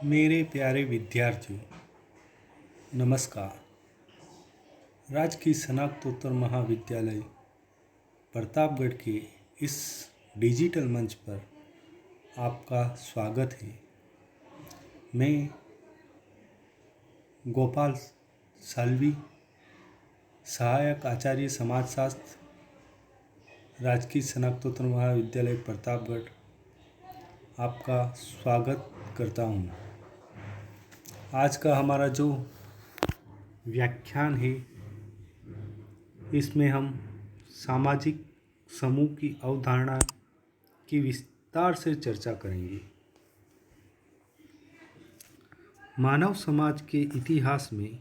मेरे प्यारे विद्यार्थियों, नमस्कार। राजकीय स्नातकोत्तर महाविद्यालय प्रतापगढ़ के इस डिजिटल मंच पर आपका स्वागत है। मैं गोपाल साल्वी, सहायक आचार्य समाजशास्त्र, राजकीय स्नातकोत्तर महाविद्यालय प्रतापगढ़ आपका स्वागत करता हूँ। आज का हमारा जो व्याख्यान है, इसमें हम सामाजिक समूह की अवधारणा की विस्तार से चर्चा करेंगे। मानव समाज के इतिहास में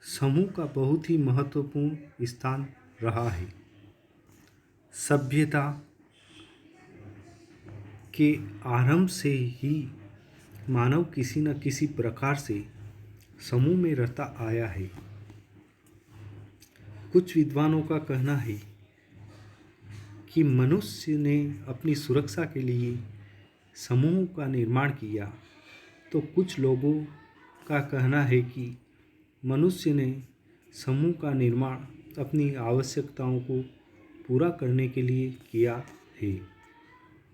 समूह का बहुत ही महत्वपूर्ण स्थान रहा है। सभ्यता के आरंभ से ही मानव किसी न किसी प्रकार से समूह में रहता आया है। कुछ विद्वानों का कहना है कि मनुष्य ने अपनी सुरक्षा के लिए समूह का निर्माण किया, तो कुछ लोगों का कहना है कि मनुष्य ने समूह का निर्माण अपनी आवश्यकताओं को पूरा करने के लिए किया है।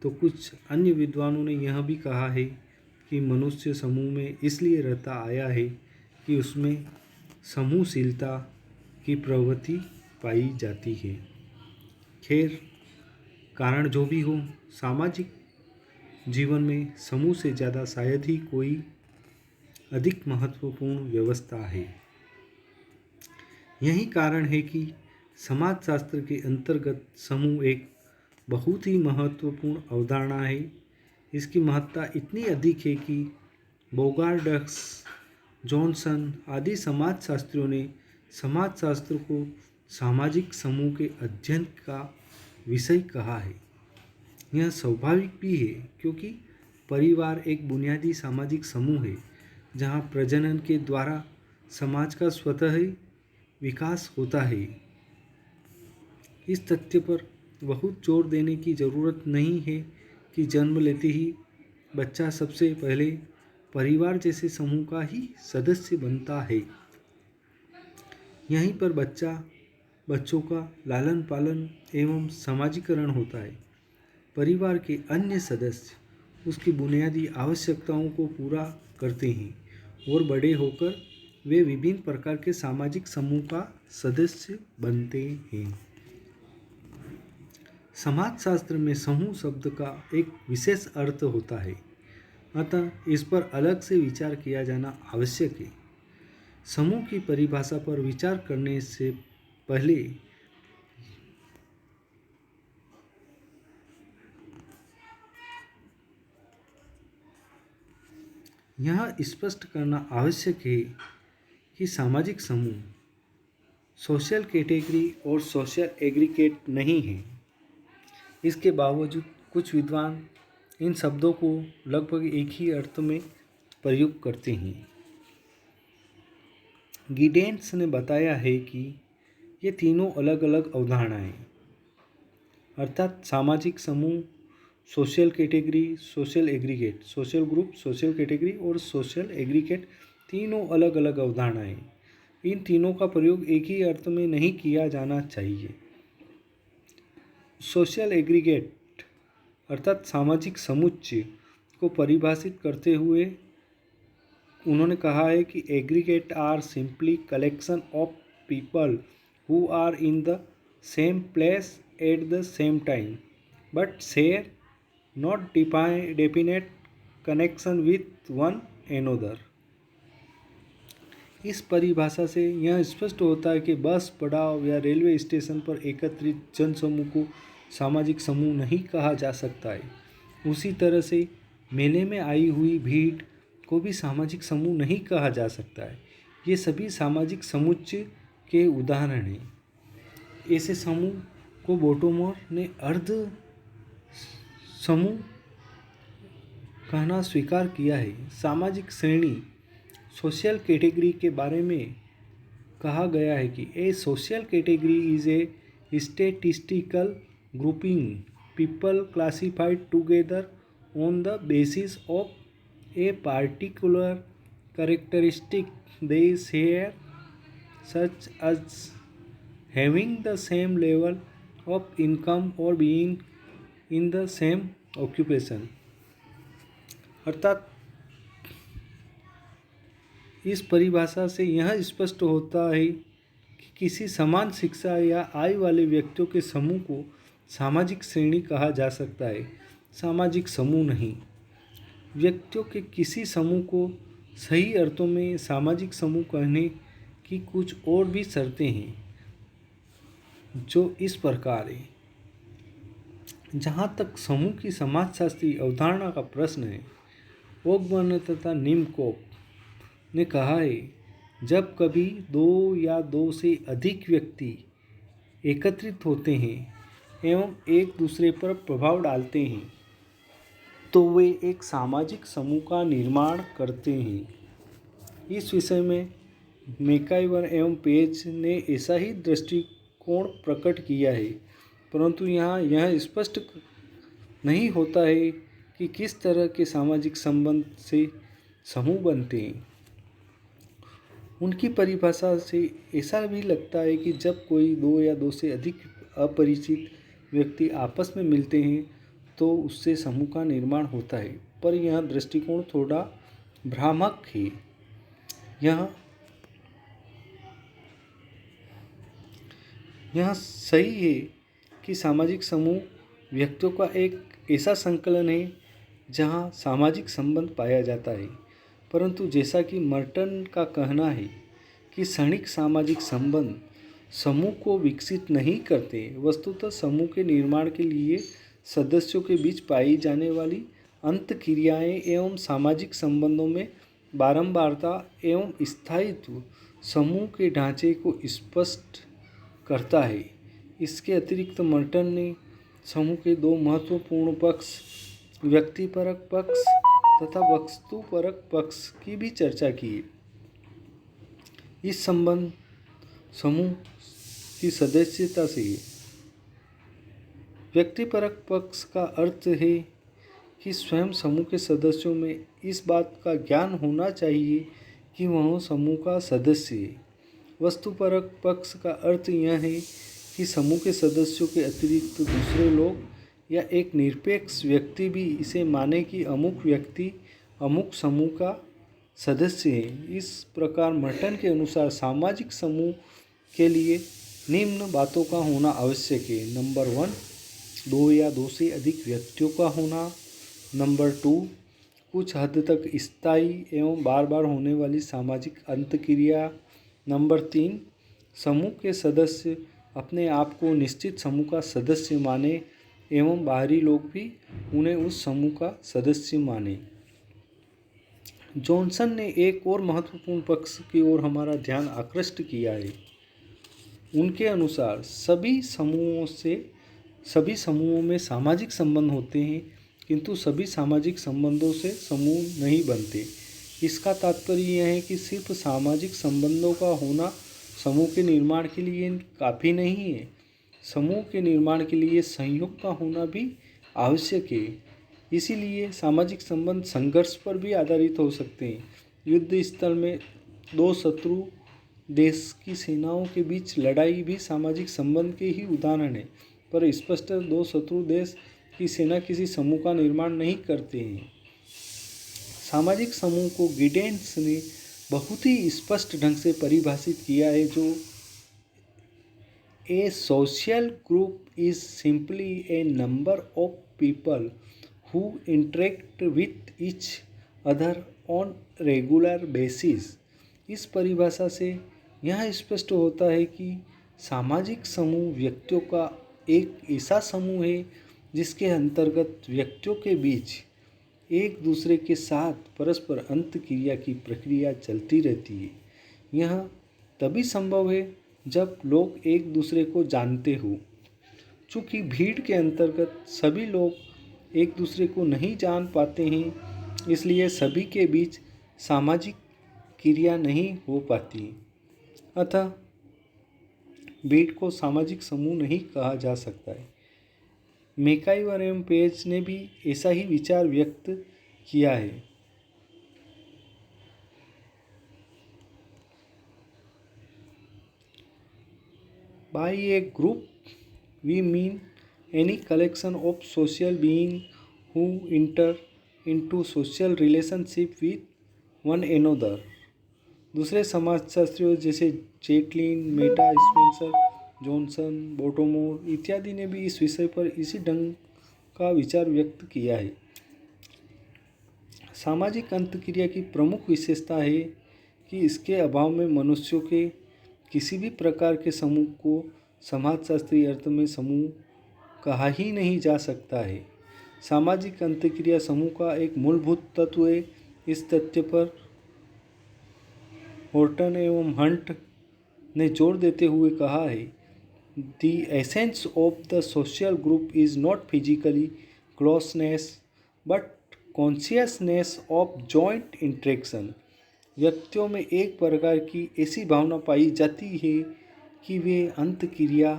तो कुछ अन्य विद्वानों ने यह भी कहा है कि मनुष्य समूह में इसलिए रहता आया है कि उसमें समूहशीलता की प्रवृत्ति पाई जाती है। खैर, कारण जो भी हो, सामाजिक जीवन में समूह से ज़्यादा शायद ही कोई अधिक महत्वपूर्ण व्यवस्था है। यही कारण है कि समाजशास्त्र के अंतर्गत समूह एक बहुत ही महत्वपूर्ण अवधारणा है। इसकी महत्ता इतनी अधिक है कि बोगार्डक्स, जॉनसन आदि समाजशास्त्रियों ने समाजशास्त्र को सामाजिक समूह के अध्ययन का विषय कहा है। यह स्वाभाविक भी है, क्योंकि परिवार एक बुनियादी सामाजिक समूह है जहाँ प्रजनन के द्वारा समाज का स्वतः ही विकास होता है। इस तथ्य पर बहुत जोर देने की ज़रूरत नहीं है कि जन्म लेते ही बच्चा सबसे पहले परिवार जैसे समूह का ही सदस्य बनता है। यहीं पर बच्चों का लालन पालन एवं समाजीकरण होता है। परिवार के अन्य सदस्य उसकी बुनियादी आवश्यकताओं को पूरा करते हैं और बड़े होकर वे विभिन्न प्रकार के सामाजिक समूह का सदस्य बनते हैं। समाजशास्त्र में समूह शब्द का एक विशेष अर्थ होता है, अतः इस पर अलग से विचार किया जाना आवश्यक है। समूह की परिभाषा पर विचार करने से पहले यह स्पष्ट करना आवश्यक है कि सामाजिक समूह सोशल कैटेगरी और सोशल एग्रीगेट नहीं है। इसके बावजूद कुछ विद्वान इन शब्दों को लगभग एक ही अर्थ में प्रयोग करते हैं। गिडेंस ने बताया है कि ये तीनों अलग अलग अवधारणाएं, अर्थात सामाजिक समूह, social category, social aggregate, social group, social category और सोशल एग्रीगेट, तीनों अलग अलग अवधारणाएं। इन तीनों का प्रयोग एक ही अर्थ में नहीं किया जाना चाहिए। सोशल एग्रीगेट अर्थात सामाजिक समुच्चय को परिभाषित करते हुए उन्होंने कहा है कि aggregate are simply collection of people who are in the same place at the same time but share not definite connection with one another. इस परिभाषा से यह स्पष्ट होता है कि बस पड़ाव या रेलवे स्टेशन पर एकत्रित जनसमूह को सामाजिक समूह नहीं कहा जा सकता है। उसी तरह से मेले में आई हुई भीड़ को भी सामाजिक समूह नहीं कहा जा सकता है। ये सभी सामाजिक समुच्चय के उदाहरण हैं। ऐसे समूह को बोटोमोर ने अर्ध समूह कहना स्वीकार किया है। सामाजिक श्रेणी सोशल कैटेगरी के बारे में कहा गया है कि a social category is a statistical grouping people classified together on the basis of a particular characteristic they share, such as having the same level of income or being in the same occupation। अर्थात इस परिभाषा से यह स्पष्ट होता है कि किसी समान शिक्षा या आय वाले व्यक्तियों के समूह को सामाजिक श्रेणी कहा जा सकता है, सामाजिक समूह नहीं। व्यक्तियों के किसी समूह को सही अर्थों में सामाजिक समूह कहने की कुछ और भी शर्तें हैं, जो इस प्रकार है। जहाँ तक समूह की समाजशास्त्री अवधारणा का प्रश्न है, ओकबर्न तथा निमकोप ने कहा है, जब कभी दो या दो से अधिक व्यक्ति एकत्रित होते हैं एवं एक दूसरे पर प्रभाव डालते हैं, तो वे एक सामाजिक समूह का निर्माण करते हैं। इस विषय में मैकाइवर एवं पेज ने ऐसा ही दृष्टिकोण प्रकट किया है, परंतु यहाँ यह स्पष्ट नहीं होता है कि किस तरह के सामाजिक संबंध से समूह बनते हैं। उनकी परिभाषा से ऐसा भी लगता है कि जब कोई दो या दो से अधिक अपरिचित व्यक्ति आपस में मिलते हैं तो उससे समूह का निर्माण होता है, पर यह दृष्टिकोण थोड़ा भ्रामक है। यह सही है कि सामाजिक समूह व्यक्तियों का एक ऐसा संकलन है जहाँ सामाजिक संबंध पाया जाता है, परंतु जैसा कि मर्टन का कहना है कि क्षणिक सामाजिक संबंध समूह को विकसित नहीं करते, वस्तुतः समूह के निर्माण के लिए सदस्यों के बीच पाई जाने वाली अंतःक्रियाएं एवं सामाजिक संबंधों में बारंबारता एवं स्थायित्व समूह के ढांचे को स्पष्ट करता है। इसके अतिरिक्त मर्टन ने समूह के दो महत्वपूर्ण पक्ष, व्यक्तिपरक पक्ष तथा वस्तुपरक पक्ष की भी चर्चा की है। इस संबंध समूह की सदस्यता से है। व्यक्तिपरक पक्ष का अर्थ है कि स्वयं समूह के सदस्यों में इस बात का ज्ञान होना चाहिए कि वह समूह का सदस्य है। वस्तुपरक पक्ष का अर्थ यह है कि समूह के सदस्यों के अतिरिक्त दूसरे लोग या एक निरपेक्ष व्यक्ति भी इसे माने कि अमुक व्यक्ति अमुक समूह का सदस्य है। इस प्रकार मर्टन के अनुसार सामाजिक समूह के लिए निम्न बातों का होना आवश्यक है। नंबर 1, दो या दो से अधिक व्यक्तियों का होना। नंबर 2, कुछ हद तक स्थायी एवं बार बार होने वाली सामाजिक अंतःक्रिया। नंबर 3, समूह के सदस्य अपने आप को निश्चित समूह का सदस्य माने एवं बाहरी लोग भी उन्हें उस समूह का सदस्य माने। जॉनसन ने एक और महत्वपूर्ण पक्ष की ओर हमारा ध्यान आकृष्ट किया है। उनके अनुसार सभी समूहों में सामाजिक संबंध होते हैं, किंतु सभी सामाजिक संबंधों से समूह नहीं बनते। इसका तात्पर्य यह है कि सिर्फ सामाजिक संबंधों का होना समूह के निर्माण के लिए काफ़ी नहीं है। समूह के निर्माण के लिए संयोग का होना भी आवश्यक है। इसीलिए सामाजिक संबंध संघर्ष पर भी आधारित हो सकते हैं। युद्ध स्थल में दो शत्रु देश की सेनाओं के बीच लड़ाई भी सामाजिक संबंध के ही उदाहरण है, पर स्पष्ट दो शत्रु देश की सेना किसी समूह का निर्माण नहीं करते हैं। सामाजिक समूह को गिडेंस ने बहुत ही स्पष्ट ढंग से परिभाषित किया है, जो a social group is simply a number of people who interact with each other on regular basis। इस परिभाषा से यह स्पष्ट होता है कि सामाजिक समूह व्यक्तियों का एक ऐसा समूह है जिसके अंतर्गत व्यक्तियों के बीच एक दूसरे के साथ परस्पर अंतःक्रिया की प्रक्रिया चलती रहती है। यह तभी संभव है जब लोग एक दूसरे को जानते हो। चूँकि भीड़ के अंतर्गत सभी लोग एक दूसरे को नहीं जान पाते हैं, इसलिए सभी के बीच सामाजिक क्रिया नहीं हो पाती। अतः भीड़ को सामाजिक समूह नहीं कहा जा सकता है। मैकाइवर एवं पेज ने भी ऐसा ही विचार व्यक्त किया है। By a group, we mean any collection of social beings who enter into social relationship with one another. दूसरे समाजशास्त्रियों जैसे चेटलिन, मेटा, स्पेंसर, जॉनसन, बोटोमोर इत्यादि ने भी इस विषय पर इसी ढंग का विचार व्यक्त किया है। सामाजिक अंतःक्रिया की प्रमुख विशेषता है कि इसके अभाव में मनुष्यों के किसी भी प्रकार के समूह को समाजशास्त्रीय अर्थ में समूह कहा ही नहीं जा सकता है। सामाजिक अंतःक्रिया समूह का एक मूलभूत तत्व है। इस तथ्य पर हॉर्टन एवं हंट ने जोर देते हुए कहा है, the essence of the social group is not physically closeness but consciousness of joint interaction. व्यक्तियों में एक प्रकार की ऐसी भावना पाई जाती है कि वे अंतःक्रिया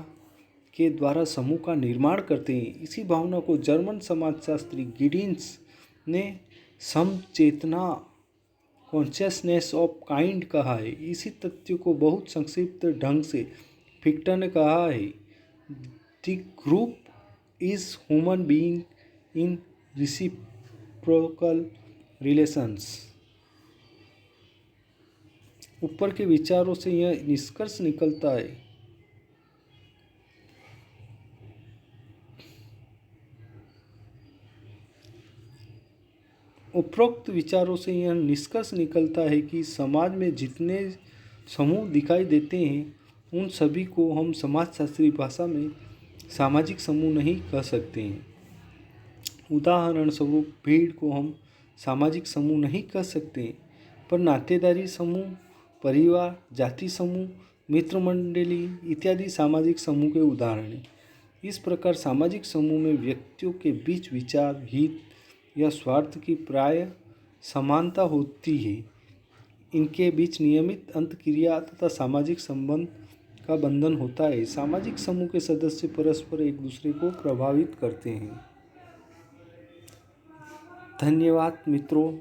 के द्वारा समूह का निर्माण करते हैं। इसी भावना को जर्मन समाजशास्त्री गिडिंस ने समचेतना कॉन्शियसनेस ऑफ काइंड कहा है। इसी तथ्य को बहुत संक्षिप्त ढंग से फिक्टर ने कहा है, the group is human being in reciprocal relations. ऊपर के विचारों से यह निष्कर्ष निकलता है उपरोक्त विचारों से यह निष्कर्ष निकलता है कि समाज में जितने समूह दिखाई देते हैं उन सभी को हम समाजशास्त्री भाषा में सामाजिक समूह नहीं कह सकते हैं। उदाहरण स्वरूप भीड़ को हम सामाजिक समूह नहीं कह सकते हैं, पर नातेदारी समूह, परिवार, जाति समूह, मित्र मंडली इत्यादि सामाजिक समूह के उदाहरण हैं। इस प्रकार सामाजिक समूह में व्यक्तियों के बीच विचार, हित या स्वार्थ की प्राय समानता होती है। इनके बीच नियमित अंतःक्रिया तथा सामाजिक संबंध का बंधन होता है। सामाजिक समूह के सदस्य परस्पर एक दूसरे को प्रभावित करते हैं। धन्यवाद मित्रों।